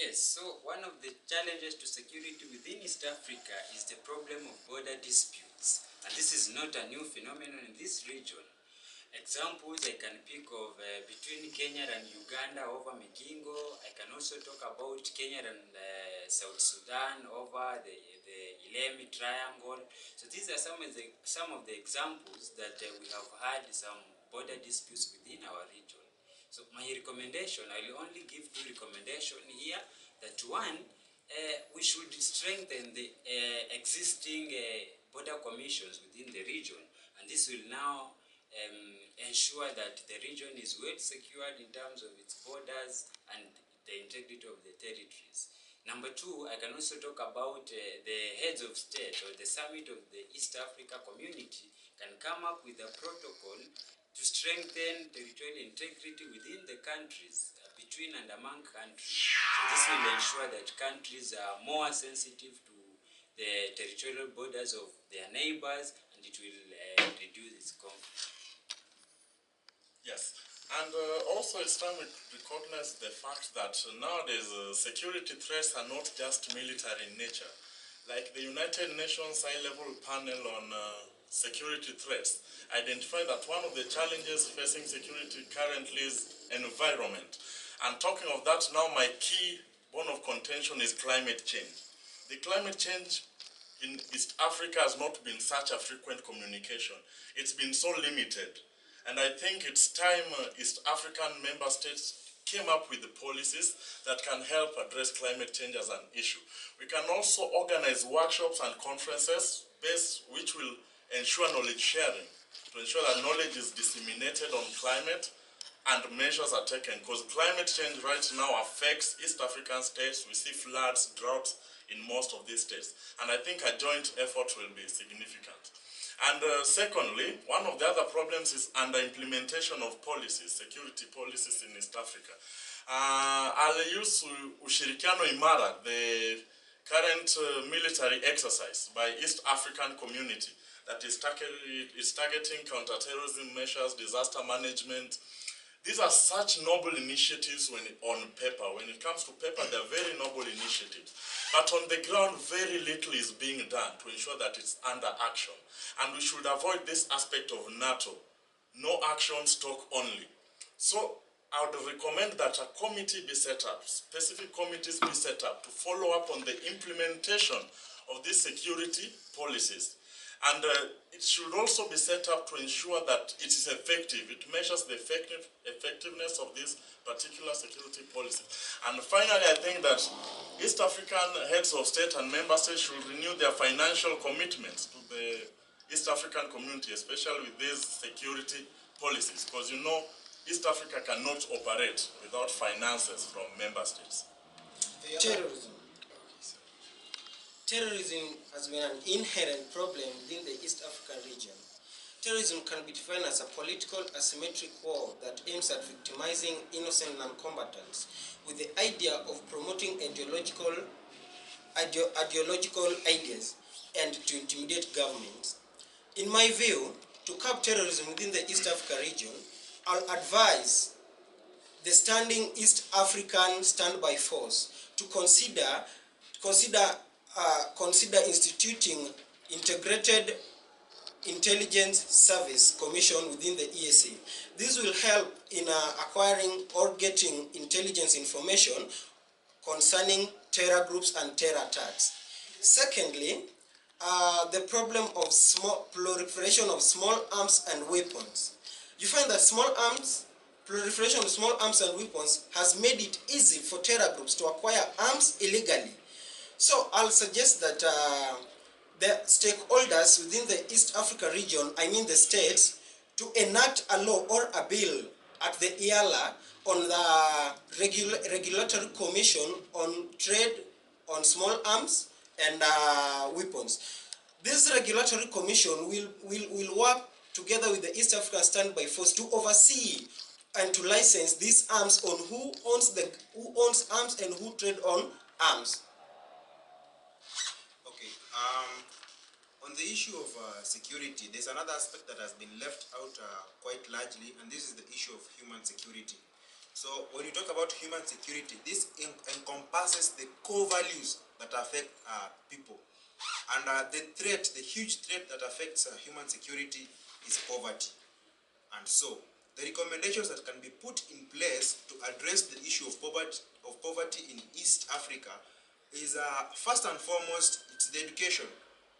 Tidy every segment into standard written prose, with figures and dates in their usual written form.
Yes, so one of the challenges to security within East Africa is the problem of border disputes. And this is not a new phenomenon in this region. Examples I can pick of between Kenya and Uganda over Migingo. I can also talk about Kenya and South Sudan over the Ilemi Triangle. So these are some of the examples that we have had some border disputes within our region. So my recommendation, I will only give two recommendations here. That one, we should strengthen the existing border commissions within the region, and this will now ensure that the region is well secured in terms of its borders and the integrity of the territories. Number two, I can also talk about the heads of state or the summit of the East Africa community can come up with a protocol to strengthen territorial integrity within the countries, between and among countries. So this will ensure that countries are more sensitive to the territorial borders of their neighbors, and it will reduce its conflict. Yes, and also it's time we recognize the fact that nowadays security threats are not just military in nature. Like the United Nations High-Level Panel on Security Threats identified that one of the challenges facing security currently is environment. And talking of that now, my key bone of contention is climate change. The climate change in East Africa has not been such a frequent communication. It's been so limited. And I think it's time East African member states came up with the policies that can help address climate change as an issue. We can also organize workshops and conferences which will ensure knowledge sharing, to ensure that knowledge is disseminated on climate and measures are taken, because climate change right now affects East African states. We see floods, droughts in most of these states. And I think a joint effort will be significant. And secondly, one of the other problems is under-implementation of policies, security policies in East Africa. I'll use Ushirikiano Imara, the current military exercise by East African community that is targeting counterterrorism measures, disaster management. These are such noble initiatives on paper. When it comes to paper, they're very noble initiatives. But on the ground, very little is being done to ensure that it's under action. And we should avoid this aspect of NATO. No actions, talk only. So I would recommend that a committee be set up, specific committees be set up to follow up on the implementation of these security policies. And it should also be set up to ensure that it is effective. It measures the effectiveness of this particular security policy. And finally, I think that East African heads of state and member states should renew their financial commitments to the East African community, especially with these security policies. Because you know, East Africa cannot operate without finances from member states. Terrorism. Terrorism has been an inherent problem within the East African region. Terrorism can be defined as a political asymmetric war that aims at victimizing innocent non-combatants with the idea of promoting ideological ideas and to intimidate governments. In my view, to curb terrorism within the East Africa region, I'll advise the standing East African standby force to consider instituting integrated intelligence service commission within the ESA. This will help in acquiring or getting intelligence information concerning terror groups and terror attacks. Secondly, the problem of proliferation of small arms and weapons. You find that proliferation of small arms and weapons has made it easy for terror groups to acquire arms illegally. So I'll suggest that the stakeholders within the East Africa region, I mean the states, to enact a law or a bill at the EALA on the Regulatory Commission on Trade on Small Arms and Weapons. This Regulatory Commission will work together with the East African Standby Force to oversee and to license these arms on who owns arms and who trade on arms. On the issue of security, there's another aspect that has been left out quite largely, and this is the issue of human security. So when you talk about human security, this encompasses the core values that affect people. And the huge threat that affects human security is poverty. And so, the recommendations that can be put in place to address the issue of poverty in East Africa is first and foremost, it's the education.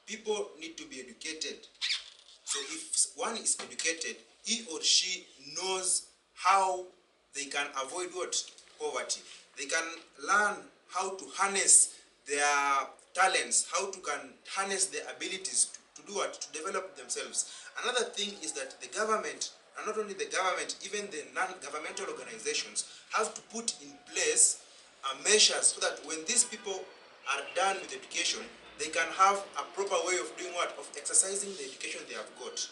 People need to be educated. So if one is educated, he or she knows how they can avoid what? Poverty. They can learn how to harness their talents, how to can harness their abilities to do what? To develop themselves. Another thing is that the government, and not only the government, even the non-governmental organizations have to put in place measures so that when these people are done with education, they can have a proper way of doing what? Of exercising the education they have got.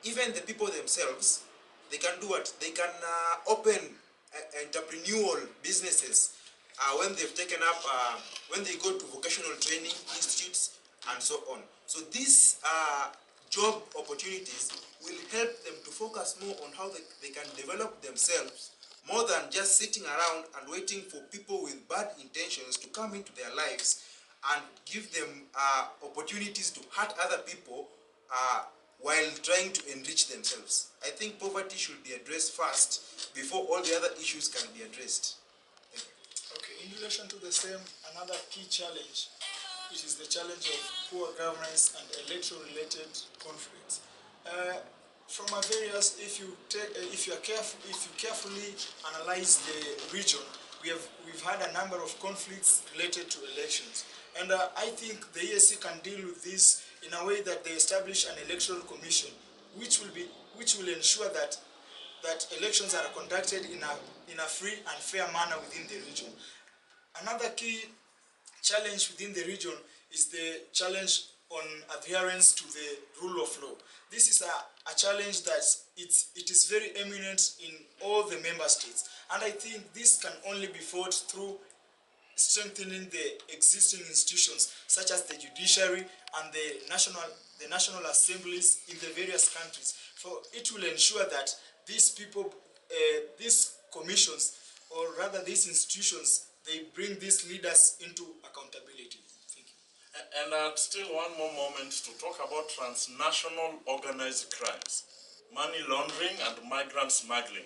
Even the people themselves, they can do what? They can open entrepreneurial businesses when they've taken up, when they go to vocational training institutes and so on. So these job opportunities will help them to focus more on how they can develop themselves more than just sitting around and waiting for people with bad intentions to come into their lives and give them opportunities to hurt other people while trying to enrich themselves. I think poverty should be addressed first before all the other issues can be addressed. Okay, in relation to the same, another key challenge, which is the challenge of poor governance and electoral-related conflicts. From our various, if you carefully analyze the region, we've had a number of conflicts related to elections, and I think the EAC can deal with this in a way that they establish an electoral commission, which will ensure that elections are conducted in a free and fair manner within the region. Another key challenge within the region is the challenge on adherence to the rule of law. This is a challenge that it is very eminent in all the member states, and I think this can only be fought through strengthening the existing institutions such as the judiciary and the national assemblies in the various countries. For it will ensure that these people, these commissions, or rather these institutions, they bring these leaders into accountability. Thank you. And still one more moment to talk about transnational organized crimes, money laundering and migrant smuggling.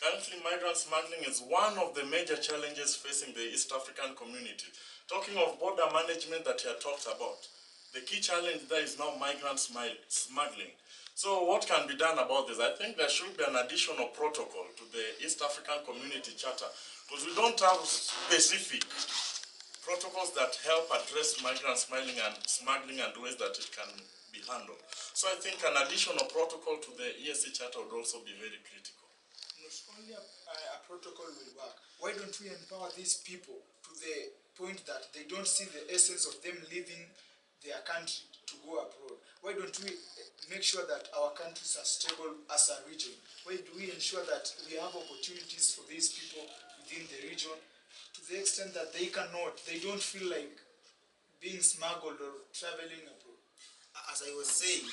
Currently, migrant smuggling is one of the major challenges facing the East African community. Talking of border management that you had talked about, the key challenge there is now migrant smuggling. So what can be done about this? I think there should be an additional protocol to the East African Community Charter, because we don't have specific protocols that help address migrant smuggling and ways that it can be handled. So I think an additional protocol to the ESC Charter would also be very critical. Not only a protocol will work. Why don't we empower these people to the point that they don't see the essence of them leaving their country to go abroad? Why don't we make sure that our countries are stable as a region? Why do we ensure that we have opportunities for these people within the region to the extent that they don't feel like being smuggled or traveling abroad? As I was saying,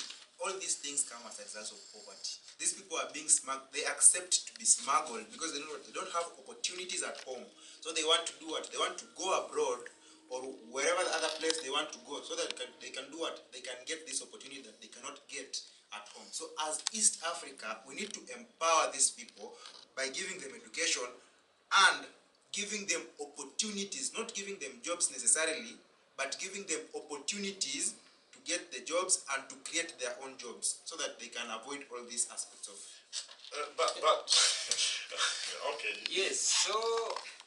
all these things come as a result of poverty. These people are being smuggled, they accept to be smuggled because they don't have opportunities at home. So they want to do what? They want to go abroad or wherever the other place they want to go so that they can do what? They can get this opportunity that they cannot get at home. So as East Africa, we need to empower these people by giving them education and giving them opportunities, not giving them jobs necessarily, but giving them opportunities to get the jobs and to create their own jobs so that they can avoid all these aspects of okay. Yes, so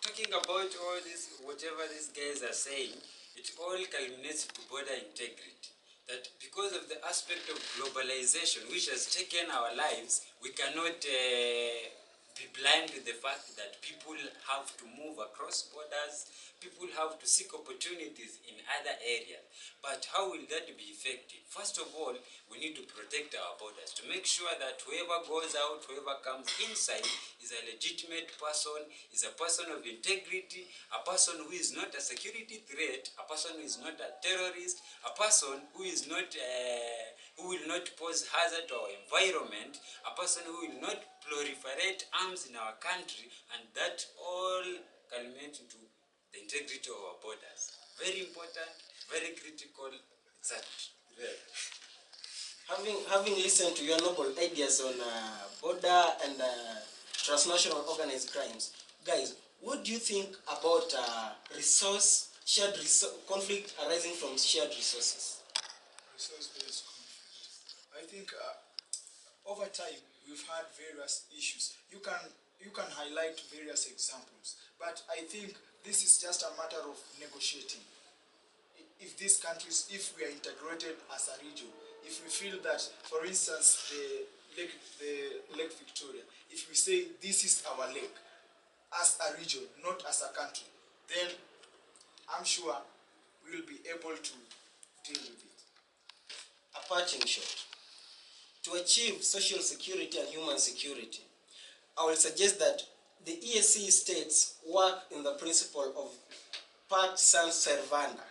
talking about all this, whatever these guys are saying, it all culminates to border integrity. That because of the aspect of globalization which has taken our lives, we cannot be blind to the fact that people have to move across borders, people have to seek opportunities in other areas. But how will that be effective? First of all, we need to protect our borders to make sure that whoever goes out, whoever comes inside is a legitimate person, is a person of integrity, a person who is not a security threat, a person who is not a terrorist, a person who is not who will not pose hazard to our environment, a person who will not proliferate arms in our country, and that all culminate into the integrity of our borders. Very important, very critical. It's a Having listened to your noble ideas on border and transnational organized crimes, guys, what do you think about conflict arising from shared resources? Resource-based conflict. I think over time we've had various issues. You can highlight various examples, but I think this is just a matter of negotiating. If these countries, if we are integrated as a region, if we feel that, for instance, the Lake Victoria, if we say this is our lake as a region, not as a country, then I'm sure we'll be able to deal with it. A parting shot. To achieve social security and human security, I will suggest that the EAC states work in the principle of Pax Sunt Servanda,